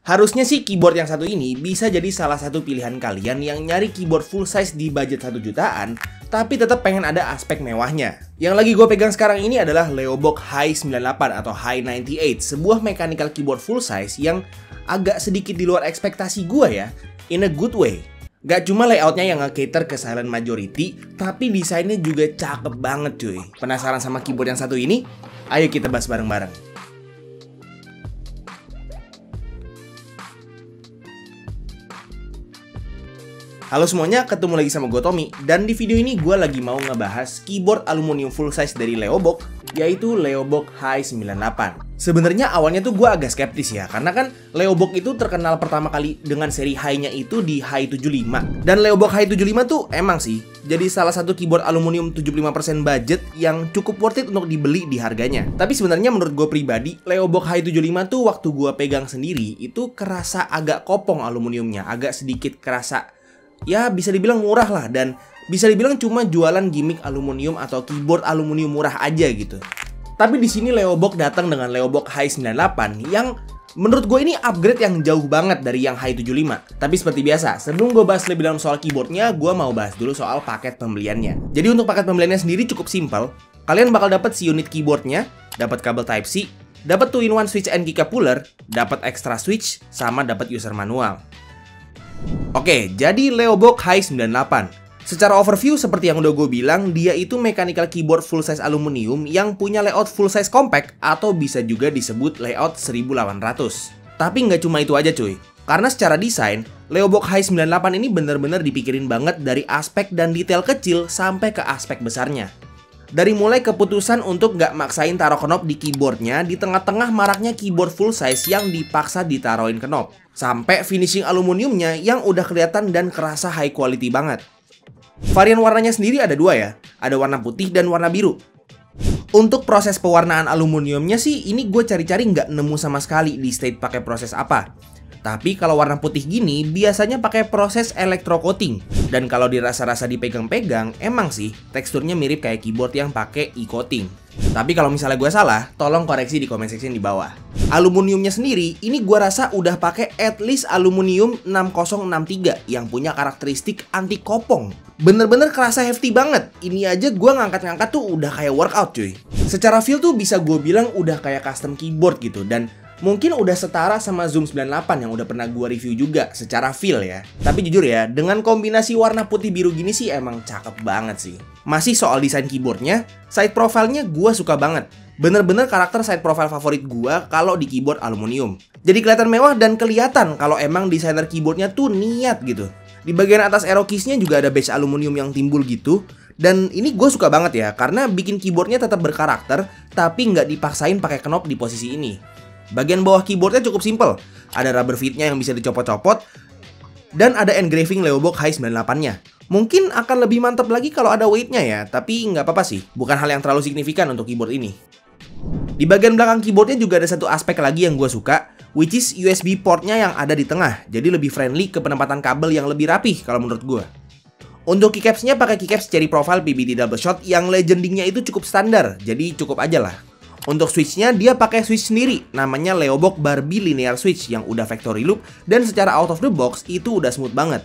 Harusnya sih keyboard yang satu ini bisa jadi salah satu pilihan kalian yang nyari keyboard full size di budget 1 jutaan, tapi tetap pengen ada aspek mewahnya. Yang lagi gue pegang sekarang ini adalah Leobook High 98 atau High 98, sebuah mechanical keyboard full size yang agak sedikit di luar ekspektasi gue ya, in a good way. Gak cuma layoutnya yang nge-cater ke silent majority, tapi desainnya juga cakep banget cuy. Penasaran sama keyboard yang satu ini? Ayo kita bahas bareng-bareng. Halo semuanya, ketemu lagi sama gue Tommy. Dan di video ini gue lagi mau ngebahas keyboard aluminium full size dari Leobook, yaitu Leobook High 98. Sebenarnya awalnya tuh gue agak skeptis ya, karena kan Leobook itu terkenal pertama kali dengan seri high-nya itu di High 75. Dan Leobook High 75 tuh emang sih jadi salah satu keyboard aluminium 75% budget yang cukup worth it untuk dibeli di harganya. Tapi sebenarnya menurut gue pribadi, Leobook High 75 tuh waktu gue pegang sendiri itu kerasa agak kopong aluminiumnya, agak sedikit kerasa ya bisa dibilang murah lah, dan bisa dibilang cuma jualan gimmick aluminium atau keyboard aluminium murah aja gitu. Tapi di sini Leobook datang dengan Leobook High 98 yang menurut gue ini upgrade yang jauh banget dari yang High 75. Tapi seperti biasa, sebelum gue bahas lebih dalam soal keyboardnya, gue mau bahas dulu soal paket pembeliannya. Jadi untuk paket pembeliannya sendiri cukup simpel. Kalian bakal dapat si unit keyboardnya, dapat kabel Type-C, dapat 2-in-1 switch and keycap puller, dapat extra switch, sama dapat user manual. Oke, jadi Leobook High 98. Secara overview seperti yang udah gue bilang, dia itu mechanical keyboard full size aluminium yang punya layout full size compact atau bisa juga disebut layout 1800. Tapi nggak cuma itu aja cuy. Karena secara desain, Leobook High 98 ini bener-bener dipikirin banget dari aspek dan detail kecil sampai ke aspek besarnya. Dari mulai keputusan untuk nggak maksain taruh knob di keyboardnya di tengah-tengah maraknya keyboard full size yang dipaksa ditaruhin knob, sampai finishing aluminiumnya yang udah kelihatan dan kerasa high quality banget. Varian warnanya sendiri ada dua ya, ada warna putih dan warna biru. Untuk proses pewarnaan aluminiumnya sih ini gue cari-cari nggak nemu sama sekali di state pakai proses apa. Tapi kalau warna putih gini biasanya pakai proses electrocoating. Dan kalau dirasa-rasa dipegang-pegang, emang sih teksturnya mirip kayak keyboard yang pakai e-coating. Tapi kalau misalnya gue salah, tolong koreksi di comment section di bawah. Aluminiumnya sendiri, ini gue rasa udah pakai at least aluminium 6063 yang punya karakteristik anti kopong. Bener-bener kerasa hefty banget. Ini aja gue ngangkat-ngangkat tuh udah kayak workout cuy. Secara feel tuh bisa gue bilang udah kayak custom keyboard gitu, dan mungkin udah setara sama Zoom 98 yang udah pernah gue review juga secara feel ya. Tapi jujur ya, dengan kombinasi warna putih biru gini sih emang cakep banget sih. Masih soal desain keyboardnya, side profile-nya gue suka banget. Bener-bener karakter side profile favorit gue kalau di keyboard aluminium. Jadi kelihatan mewah dan kelihatan kalau emang desainer keyboardnya tuh niat gitu. Di bagian atas arrow keys-nya juga ada badge aluminium yang timbul gitu. Dan ini gue suka banget ya, karena bikin keyboardnya tetap berkarakter, tapi nggak dipaksain pakai knob di posisi ini. Bagian bawah keyboardnya cukup simple. Ada rubber feet-nya yang bisa dicopot-copot, dan ada engraving Leobook High 98-nya. Mungkin akan lebih mantap lagi kalau ada weight-nya ya, tapi nggak apa-apa sih. Bukan hal yang terlalu signifikan untuk keyboard ini. Di bagian belakang keyboardnya juga ada satu aspek lagi yang gue suka, which is USB port-nya yang ada di tengah. Jadi lebih friendly ke penempatan kabel yang lebih rapih kalau menurut gue. Untuk keycaps-nya pakai keycaps cherry profile PBT double shot yang legendingnya itu cukup standar, jadi cukup aja lah. Untuk switch-nya dia pakai switch sendiri, namanya Leobook Barbie Linear Switch yang udah factory loop dan secara out of the box itu udah smooth banget.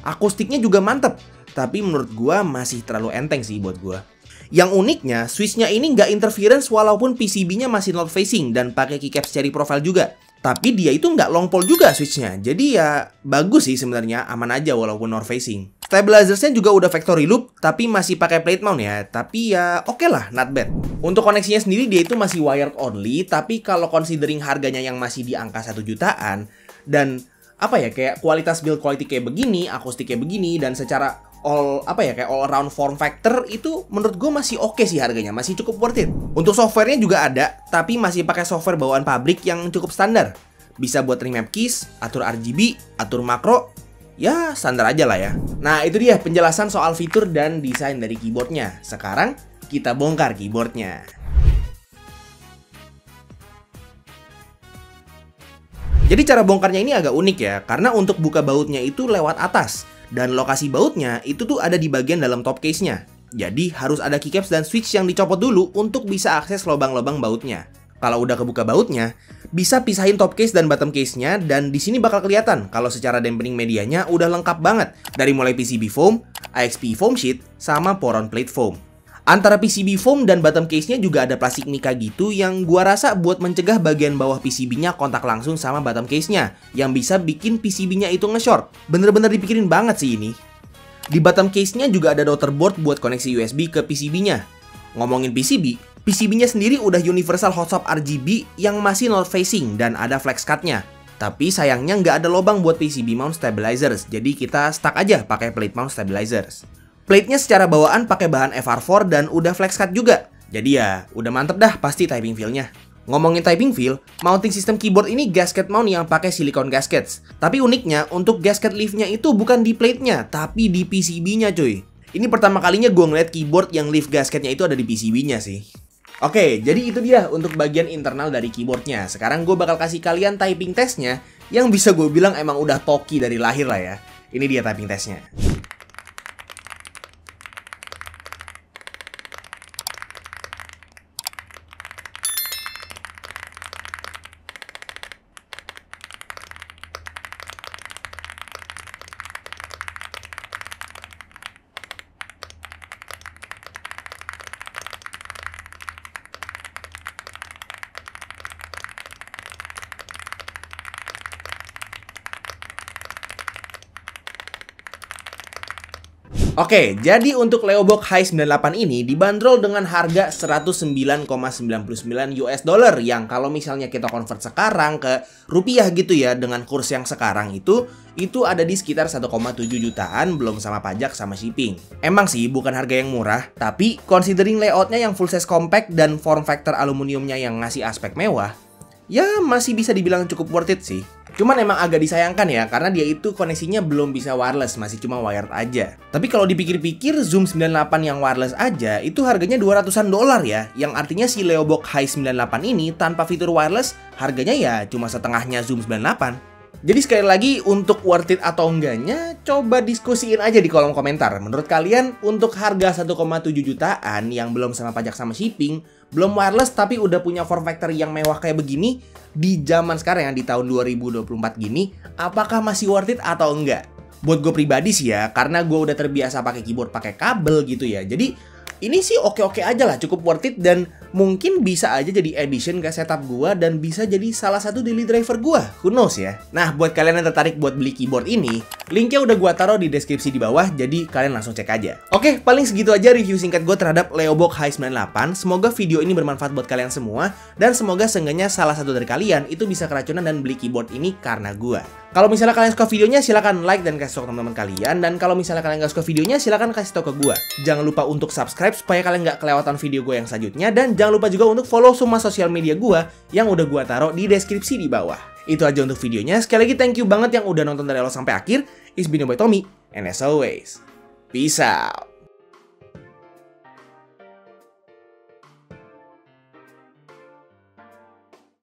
Akustiknya juga mantep, tapi menurut gua masih terlalu enteng sih buat gua. Yang uniknya, switch-nya ini nggak interference walaupun PCB-nya masih north facing dan pakai keycaps cherry profile juga. Tapi dia itu nggak long pole juga switch-nya, jadi ya bagus sih sebenarnya, aman aja walaupun north facing. Stabilizersnya juga udah factory loop, tapi masih pakai plate mount ya. Tapi ya oke lah, not bad. Untuk koneksinya sendiri dia itu masih wired only, tapi kalau considering harganya yang masih di angka 1 jutaan, dan apa ya, kayak kualitas build quality kayak begini, akustik kayak begini, dan secara all around form factor itu menurut gue masih oke sih harganya, masih cukup worth it. Untuk softwarenya juga ada, tapi masih pakai software bawaan pabrik yang cukup standar. Bisa buat remap keys, atur RGB, atur makro, ya standar aja lah ya. Nah itu dia penjelasan soal fitur dan desain dari keyboardnya. Sekarang kita bongkar keyboardnya. Jadi cara bongkarnya ini agak unik ya, karena untuk buka bautnya itu lewat atas. Dan lokasi bautnya itu tuh ada di bagian dalam top case-nya. Jadi harus ada keycaps dan switch yang dicopot dulu untuk bisa akses lubang-lubang bautnya. Kalau udah kebuka bautnya, bisa pisahin top case dan bottom case-nya, dan di sini bakal kelihatan kalau secara dampening medianya udah lengkap banget dari mulai PCB foam, AXP foam sheet, sama poron plate foam. Antara PCB foam dan bottom case-nya juga ada plastik mica gitu yang gua rasa buat mencegah bagian bawah PCB-nya kontak langsung sama bottom case-nya yang bisa bikin PCB-nya itu nge-short. Bener-bener dipikirin banget sih ini. Di bottom case-nya juga ada daughter board buat koneksi USB ke PCB-nya. Ngomongin PCB-nya sendiri udah universal hot swap RGB yang masih north facing dan ada flex cut-nya. Tapi sayangnya nggak ada lubang buat PCB mount stabilizers, jadi kita stuck aja pakai plate mount stabilizers. Plate-nya secara bawaan pakai bahan FR4 dan udah flex cut juga. Jadi ya, udah mantep dah pasti typing feel-nya. Ngomongin typing feel, mounting system keyboard ini gasket mount yang pakai silicone gaskets. Tapi uniknya, untuk gasket leaf-nya itu bukan di plate-nya, tapi di PCB-nya cuy. Ini pertama kalinya gue ngeliat keyboard yang leaf gasketnya itu ada di PCB-nya sih. Oke, jadi itu dia untuk bagian internal dari keyboardnya. Sekarang gue bakal kasih kalian typing testnya yang bisa gue bilang emang udah toki dari lahir lah ya. Ini dia typing testnya. Oke, jadi untuk Leobook Hi98 ini dibanderol dengan harga 109,99 US dollar yang kalau misalnya kita convert sekarang ke rupiah gitu ya dengan kurs yang sekarang itu ada di sekitar 1,7 jutaan belum sama pajak sama shipping. Emang sih bukan harga yang murah, tapi considering layoutnya yang full size compact dan form factor aluminiumnya yang ngasih aspek mewah, ya masih bisa dibilang cukup worth it sih. Cuman emang agak disayangkan ya, karena dia itu koneksinya belum bisa wireless, masih cuma wired aja. Tapi kalau dipikir-pikir, Zoom 98 yang wireless aja, itu harganya 200-an dolar ya. Yang artinya si Leobook Hi98 ini tanpa fitur wireless, harganya ya cuma setengahnya Zoom 98. Jadi sekali lagi, untuk worth it atau enggaknya, coba diskusiin aja di kolom komentar. Menurut kalian, untuk harga 1,7 jutaan yang belum sama pajak sama shipping, belum wireless tapi udah punya form factor yang mewah kayak begini, di zaman sekarang yang di tahun 2024 gini, apakah masih worth it atau enggak? Buat gue pribadi sih ya, karena gue udah terbiasa pakai keyboard pakai kabel gitu ya. Jadi ini sih oke-oke aja lah, cukup worth it dan mungkin bisa aja jadi addition ke setup gua dan bisa jadi salah satu daily driver gua. Who knows ya. Nah, buat kalian yang tertarik buat beli keyboard ini, linknya udah gua taruh di deskripsi di bawah, jadi kalian langsung cek aja. Oke, paling segitu aja review singkat gua terhadap Leobook Hi98. Semoga video ini bermanfaat buat kalian semua dan semoga seenggaknya salah satu dari kalian itu bisa keracunan dan beli keyboard ini karena gua. Kalau misalnya kalian suka videonya, silahkan like dan kasih tau ke teman-teman kalian. Dan kalau misalnya kalian nggak suka videonya, silahkan kasih tau ke gue. Jangan lupa untuk subscribe supaya kalian nggak kelewatan video gue yang selanjutnya. Dan jangan lupa juga untuk follow semua sosial media gue yang udah gue taruh di deskripsi di bawah. Itu aja untuk videonya. Sekali lagi thank you banget yang udah nonton dari awal sampai akhir. It's been your boy Tommy, and as always, peace out.